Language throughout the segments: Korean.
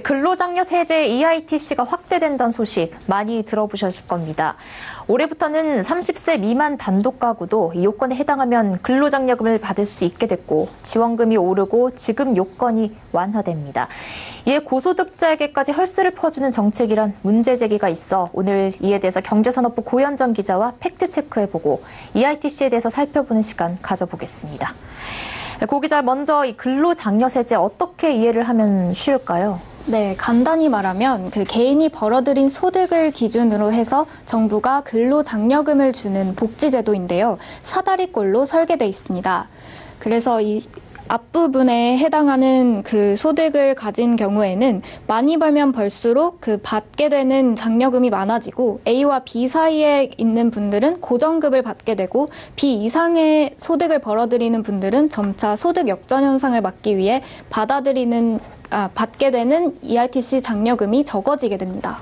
근로장려 세제 EITC가 확대된다는 소식 많이 들어보셨을 겁니다. 올해부터는 30세 미만 단독 가구도 이 요건에 해당하면 근로장려금을 받을 수 있게 됐고 지원금이 오르고 지급 요건이 완화됩니다. 이에 고소득자에게까지 헐스를 퍼주는 정책이란 문제 제기가 있어 오늘 이에 대해서 경제산업부 고현정 기자와 팩트체크해보고 EITC에 대해서 살펴보는 시간 가져보겠습니다. 고 기자, 먼저 이 근로장려세제 어떻게 이해를 하면 쉬울까요? 네, 간단히 말하면 개인이 벌어들인 소득을 기준으로 해서 정부가 근로장려금을 주는 복지제도인데요. 사다리꼴로 설계돼 있습니다. 그래서 이 앞부분에 해당하는 그 소득을 가진 경우에는 많이 벌면 벌수록 받게 되는 장려금이 많아지고 A와 B 사이에 있는 분들은 고정급을 받게 되고 B 이상의 소득을 벌어들이는 분들은 점차 소득 역전 현상을 막기 위해 받게 되는 EITC 장려금이 적어지게 됩니다.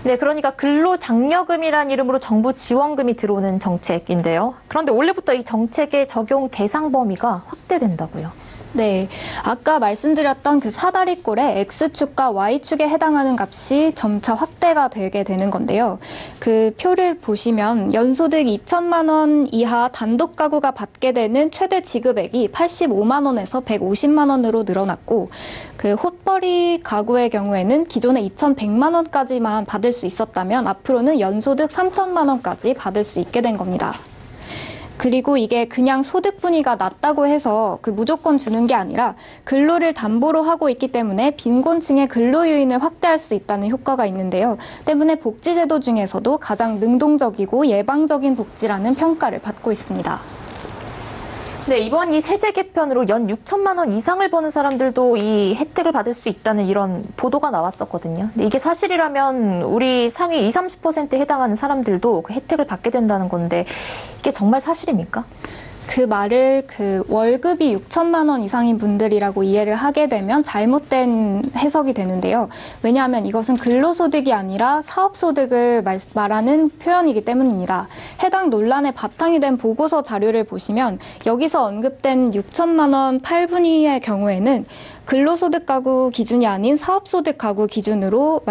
네, 그러니까 근로장려금이란 이름으로 정부 지원금이 들어오는 정책인데요. 그런데 올해부터 이 정책의 적용 대상 범위가 확대된다고요. 네, 아까 말씀드렸던 그 사다리꼴의 X축과 Y축에 해당하는 값이 점차 확대가 되게 되는 건데요. 그 표를 보시면 연소득 2천만 원 이하 단독 가구가 받게 되는 최대 지급액이 85만 원에서 150만 원으로 늘어났고 그 헛벌이 가구의 경우에는 기존에 2,100만 원까지만 받을 수 있었다면 앞으로는 연소득 3천만 원까지 받을 수 있게 된 겁니다. 그리고 이게 그냥 소득 분위가 낮다고 해서 무조건 주는 게 아니라 근로를 담보로 하고 있기 때문에 빈곤층의 근로 요인을 확대할 수 있다는 효과가 있는데요. 때문에 복지제도 중에서도 가장 능동적이고 예방적인 복지라는 평가를 받고 있습니다. 네, 이번 이 세제 개편으로 연 6천만 원 이상을 버는 사람들도 이 혜택을 받을 수 있다는 이런 보도가 나왔었거든요. 근데 이게 사실이라면 우리 상위 20, 30%에 해당하는 사람들도 그 혜택을 받게 된다는 건데 이게 정말 사실입니까? 그 말을 월급이 6천만 원 이상인 분들이라고 이해를 하게 되면 잘못된 해석이 되는데요. 왜냐하면 이것은 근로소득이 아니라 사업소득을 말하는 표현이기 때문입니다. 해당 논란의 바탕이 된 보고서 자료를 보시면 여기서 언급된 6천만 원 8분위의 경우에는 근로소득 가구 기준이 아닌 사업소득 가구 기준으로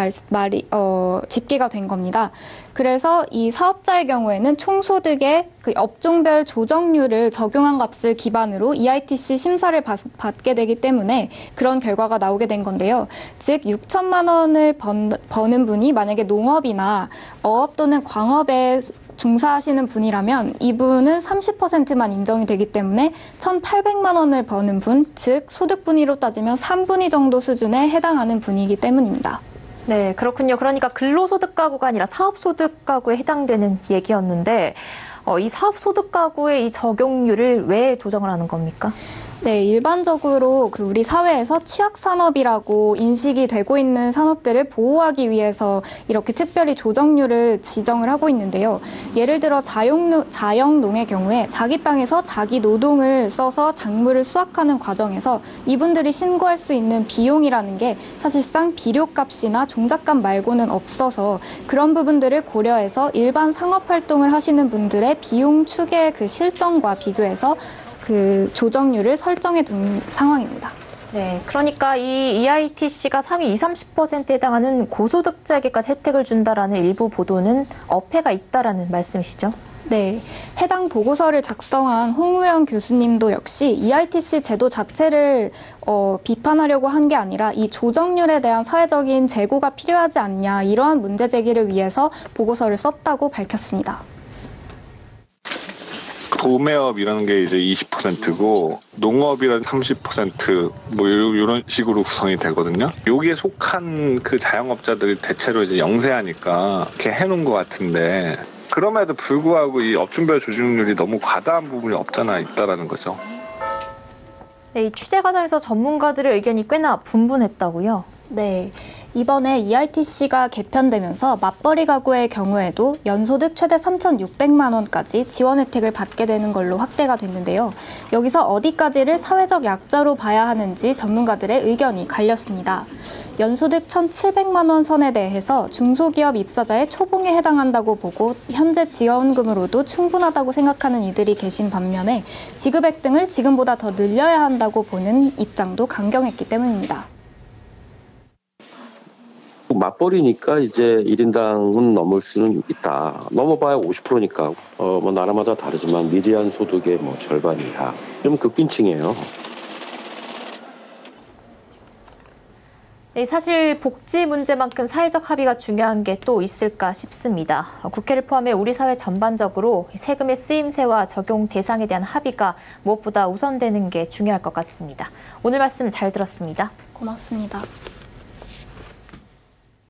집계가 된 겁니다. 그래서 이 사업자의 경우에는 총소득의 업종별 조정률을 적용한 값을 기반으로 EITC 심사를 받게 되기 때문에 그런 결과가 나오게 된 건데요. 즉 6천만 원을 버는 분이 만약에 농업이나 어업 또는 광업에 종사하시는 분이라면 이분은 30%만 인정이 되기 때문에 1,800만 원을 버는 분, 즉 소득 분위로 따지면 3분위 정도 수준에 해당하는 분이기 때문입니다. 네, 그렇군요. 그러니까 근로소득 가구가 아니라 사업소득 가구에 해당되는 얘기였는데 이 사업소득 가구의 이 적용률을 왜 조정을 하는 겁니까? 네, 일반적으로 우리 사회에서 취약산업이라고 인식이 되고 있는 산업들을 보호하기 위해서 이렇게 특별히 조정률을 지정을 하고 있는데요. 예를 들어 자영농의 경우에 자기 땅에서 자기 노동을 써서 작물을 수확하는 과정에서 이분들이 신고할 수 있는 비용이라는 게 사실상 비료값이나 종잣값 말고는 없어서 그런 부분들을 고려해서 일반 상업활동을 하시는 분들의 비용 추계 실정과 비교해서 조정률을 설정해 둔 상황입니다. 네, 그러니까 이 EITC가 상위 20, 30%에 해당하는 고소득자에게까지 혜택을 준다라는 일부 보도는 어폐가 있다라는 말씀이시죠? 네, 해당 보고서를 작성한 홍우영 교수님도 역시 EITC 제도 자체를 비판하려고 한 게 아니라 이 조정률에 대한 사회적인 재고가 필요하지 않냐 이러한 문제 제기를 위해서 보고서를 썼다고 밝혔습니다. 도매업이라는 게 이제 20%고 농업이란 30% 이런 식으로 구성이 되거든요. 여기에 속한 그 자영업자들이 대체로 이제 영세하니까 이렇게 해놓은 것 같은데 그럼에도 불구하고 이 업종별 조정률이 너무 과다한 부분이 있다라는 거죠. 네, 이 취재 과정에서 전문가들의 의견이 꽤나 분분했다고요? 네, 이번에 EITC가 개편되면서 맞벌이 가구의 경우에도 연소득 최대 3,600만 원까지 지원 혜택을 받게 되는 걸로 확대가 됐는데요. 여기서 어디까지를 사회적 약자로 봐야 하는지 전문가들의 의견이 갈렸습니다. 연소득 1,700만 원 선에 대해서 중소기업 입사자의 초봉에 해당한다고 보고 현재 지원금으로도 충분하다고 생각하는 이들이 계신 반면에 지급액 등을 지금보다 더 늘려야 한다고 보는 입장도 강경했기 때문입니다. 맞벌이니까 이제 1인당은 넘을 수는 있다. 넘어봐야 50%니까 뭐 나라마다 다르지만 미디안 소득의 뭐 절반 이하. 좀 극빈층이에요. 네, 사실 복지 문제만큼 사회적 합의가 중요한 게 또 있을까 싶습니다. 국회를 포함해 우리 사회 전반적으로 세금의 쓰임새와 적용 대상에 대한 합의가 무엇보다 우선되는 게 중요할 것 같습니다. 오늘 말씀 잘 들었습니다. 고맙습니다.